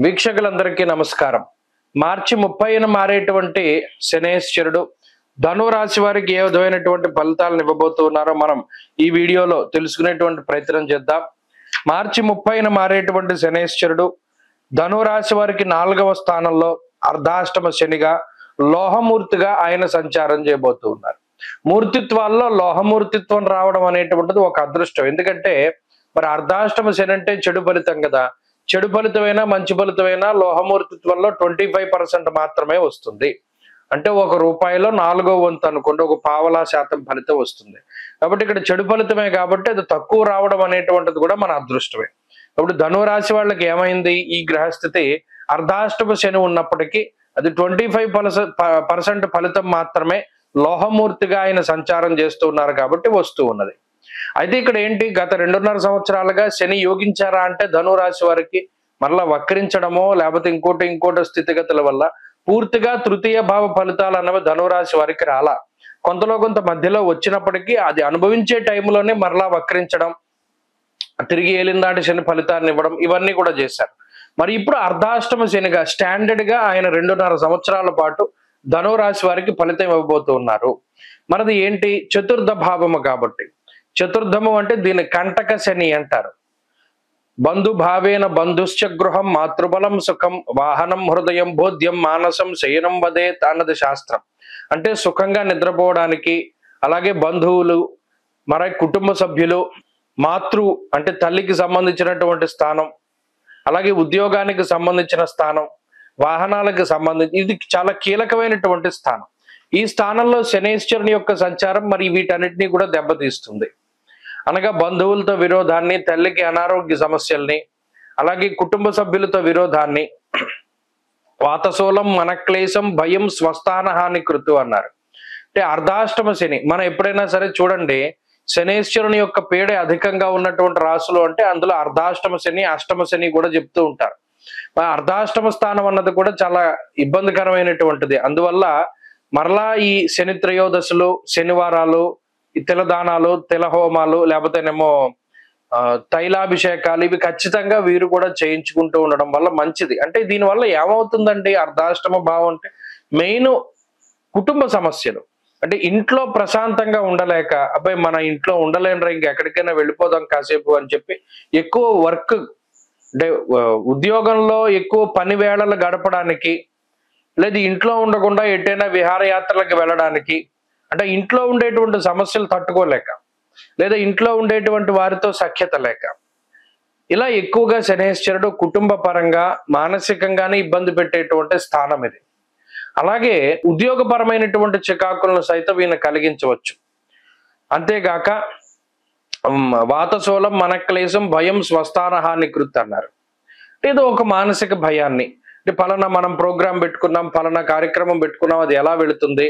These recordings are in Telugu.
వీక్షకులందరికీ నమస్కారం. మార్చి 30న మారేటువంటి శనేశ్వరుడు ధను రాశి వారికి ఏ విధమైనటువంటి ఫలితాలను ఇవ్వబోతున్నారో మనం ఈ వీడియోలో తెలుసుకునేటువంటి ప్రయత్నం చేద్దాం. మార్చి 30న మారేటువంటి శనేశ్వరుడు ధను రాశి వారికి 4వ స్థానంలో అర్ధాష్టమ శనిగా లోహమూర్తిగా ఆయన సంచారం చేయబోతున్నారు. మూర్తిత్వాల్లో లోహమూర్తిత్వం రావడం అనేటువంటిది ఒక అదృష్టం. ఎందుకంటే మరి అర్ధాష్టమ శని అంటే చెడు ఫలితం కదా. చెడు ఫలితమైనా మంచి ఫలితమైనా లోహమూర్తిత్వంలో 25% మాత్రమే వస్తుంది. అంటే ₹1లో 4వ వంతు అనుకోండి, ఒక పావలా శాతం ఫలితం వస్తుంది. కాబట్టి ఇక్కడ చెడు ఫలితమే కాబట్టి అది తక్కువ రావడం అనేటువంటిది కూడా మన అదృష్టమే. ఇప్పుడు ధనురాశి వాళ్ళకి ఏమైంది, ఈ గ్రహస్థితి అర్ధాష్టమ శని ఉన్నప్పటికీ అది 25% ఫలితం మాత్రమే లోహమూర్తిగా ఆయన సంచారం చేస్తూ ఉన్నారు కాబట్టి వస్తూ ఉన్నది. అయితే ఇక్కడ ఏంటి, గత 2.5 సంవత్సరాలుగా శని యోగించారా అంటే ధనురాశి వారికి మరలా వక్రించడమో లేకపోతే ఇంకోటి స్థితిగతుల వల్ల పూర్తిగా తృతీయ భావ ఫలితాలు అన్నవి ధనురాశి వారికి రాలా. కొంతలో కొంత మధ్యలో వచ్చినప్పటికీ అది అనుభవించే టైంలోనే మరలా వక్రించడం, తిరిగి ఏలిందాటి శని ఫలితాన్ని ఇవ్వడం, ఇవన్నీ కూడా చేశారు. మరి ఇప్పుడు అర్ధాష్టమ శనిగా స్టాండర్డ్ గా ఆయన 2.5 సంవత్సరాల పాటు ధనురాశి వారికి ఫలితం ఇవ్వబోతున్నారు. మనది ఏంటి, చతుర్థ భావము కాబట్టి. చతుర్థము అంటే దీని కంటక శని అంటారు. బంధుభావేన బంధుశ్చ గృహం మాతృబలం సుఖం వాహనం హృదయం బోధ్యం మానసం శయనం వదేత్ అన్నది శాస్త్రం. అంటే సుఖంగా నిద్రపోవడానికి, అలాగే బంధువులు, మరి కుటుంబ సభ్యులు, మాతృ అంటే తల్లికి సంబంధించినటువంటి స్థానం, అలాగే ఉద్యోగానికి సంబంధించిన స్థానం, వాహనాలకు సంబంధించి ఇది చాలా కీలకమైనటువంటి స్థానం. ఈ స్థానంలో శనేశ్వరుని యొక్క సంచారం మరి వీటన్నిటినీ కూడా దెబ్బతీస్తుంది. అనగా బంధువులతో విరోధాన్ని, తల్లికి అనారోగ్య సమస్యల్ని, అలాగే కుటుంబ సభ్యులతో విరోధాన్ని, వాతశూలం మనక్లేశం భయం స్వస్థాన హాని కృతు అన్నారు. అంటే అర్ధాష్టమ శని మనం ఎప్పుడైనా సరే చూడండి, శనేశ్వరుని యొక్క పీడ అధికంగా ఉన్నటువంటి రాశులు అంటే అందులో అర్ధాష్టమ శని, అష్టమ శని కూడా చెప్తూ ఉంటారు. అర్ధాష్టమ స్థానం అన్నది కూడా చాలా ఇబ్బందికరమైనటువంటిది. అందువల్ల మరలా ఈ శని త్రయోదశులు, శనివారాలు, ఈ తిలదానాలు, తిలహోమాలు, లేకపోతేనేమో తైలాభిషేకాలు, ఇవి ఖచ్చితంగా వీరు కూడా చేయించుకుంటూ ఉండడం వల్ల మంచిది. అంటే దీనివల్ల ఏమవుతుందండి, అర్ధాష్టమ భావం అంటే మెయిన్ కుటుంబ సమస్యలు. అంటే ఇంట్లో ప్రశాంతంగా ఉండలేక, అబ్బాయి మన ఇంట్లో ఉండలేనరా, ఇంకెక్కడికైనా వెళ్ళిపోదాం కాసేపు అని చెప్పి ఎక్కువ వర్క్ అంటే ఉద్యోగంలో ఎక్కువ పని వేళలు గడపడానికి, లేదు ఇంట్లో ఉండకుండా ఎటైనా విహారయాత్రలకు వెళ్ళడానికి, అంటే ఇంట్లో ఉండేటువంటి సమస్యలు తట్టుకోలేక, లేదా ఇంట్లో ఉండేటువంటి వారితో సఖ్యత లేక, ఇలా ఎక్కువగా శనేశ్వరుడు కుటుంబ పరంగా మానసికంగానే ఇబ్బంది పెట్టేటువంటి స్థానం ఇది. అలాగే ఉద్యోగపరమైనటువంటి చికాకులను సైతం ఈయన కలిగించవచ్చు. అంతేగాక వాతశూలం మనక్లేశం భయం స్వస్థాన హాని కృత్ అన్నారు. ఏదో ఒక మానసిక భయాన్ని, అంటే పలానా మనం ప్రోగ్రాం పెట్టుకున్నాం, పలానా కార్యక్రమం పెట్టుకున్నాం, అది ఎలా వెళుతుంది,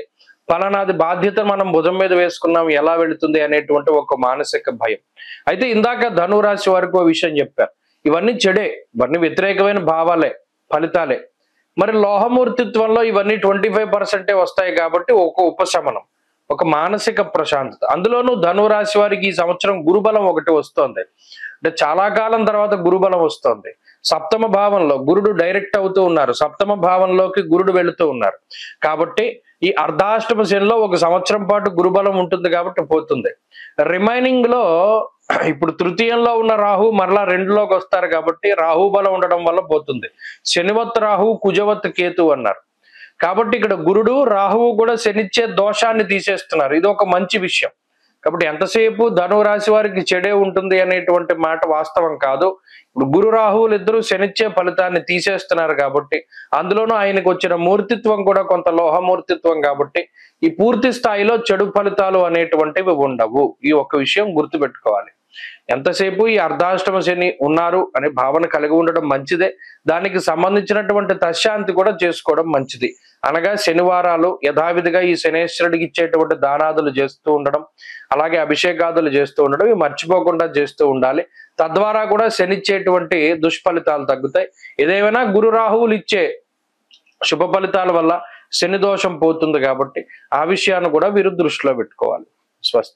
పలానాది బాధ్యత మనం భుజం మీద వేసుకున్నాం, ఎలా వెళుతుంది అనేటువంటి ఒక మానసిక భయం. అయితే ఇందాక ధనురాశి వారికి ఒక విషయం చెప్పారు, ఇవన్నీ చెడే, ఇవన్నీ వ్యతిరేకమైన భావాలే, ఫలితాలే. మరి లోహమూర్తిత్వంలో ఇవన్నీ 25% వస్తాయి కాబట్టి ఒక ఉపశమనం, ఒక మానసిక ప్రశాంతత. అందులోనూ ధనురాశి వారికి ఈ సంవత్సరం గురుబలం ఒకటి వస్తోంది. అంటే చాలా కాలం తర్వాత గురుబలం వస్తోంది. సప్తమ భావంలో గురుడు డైరెక్ట్ అవుతూ ఉన్నారు, సప్తమ భావంలోకి గురుడు వెళుతూ ఉన్నారు. కాబట్టి ఈ అర్ధాష్టమ శనిలో 1 సంవత్సరం పాటు గురుబలం ఉంటుంది కాబట్టి పోతుంది. రిమైనింగ్ లో ఇప్పుడు తృతీయంలో ఉన్న రాహు మరలా 2లోకి వస్తారు కాబట్టి రాహు బలం ఉండడం వల్ల పోతుంది. శనివత్ రాహు కుజవత్ కేతు అన్నారు. కాబట్టి ఇక్కడ గురుడు రాహువు కూడా శనిచ్చే దోషాన్ని తీసేస్తున్నారు. ఇది ఒక మంచి విషయం. కాబట్టి ఎంతసేపు ధనురాశి వారికి చెడే ఉంటుంది అనేటువంటి మాట వాస్తవం కాదు. ఇప్పుడు గురు రాహువులు ఇద్దరు శనిచ్చే ఫలితాన్ని తీసేస్తున్నారు కాబట్టి, అందులోనూ ఆయనకు వచ్చిన మూర్తిత్వం కూడా కొంత లోహమూర్తిత్వం కాబట్టి ఈ పూర్తి స్థాయిలో చెడు ఫలితాలు అనేటువంటివి ఉండవు. ఈ ఒక్క విషయం గుర్తుపెట్టుకోవాలి. ఎంతసేపు ఈ అర్ధాష్టమ శని ఉన్నారు అనే భావన కలిగి ఉండడం మంచిదే. దానికి సంబంధించినటువంటి తశాంతి కూడా చేసుకోవడం మంచిది. అనగా శనివారాలు యథావిధిగా ఈ శనేశ్వరుడికి ఇచ్చేటువంటి దానాదులు చేస్తూ ఉండడం, అలాగే అభిషేకాదులు చేస్తూ ఉండడం, ఇవి మర్చిపోకుండా చేస్తూ ఉండాలి. తద్వారా కూడా శనిచ్చేటువంటి దుష్ఫలితాలు తగ్గుతాయి. ఏదేమైనా గురు రాహువులు ఇచ్చే శుభ ఫలితాల వల్ల శని దోషం పోతుంది కాబట్టి ఆ విషయాన్ని కూడా వీరు దృష్టిలో పెట్టుకోవాలి. స్వస్తి.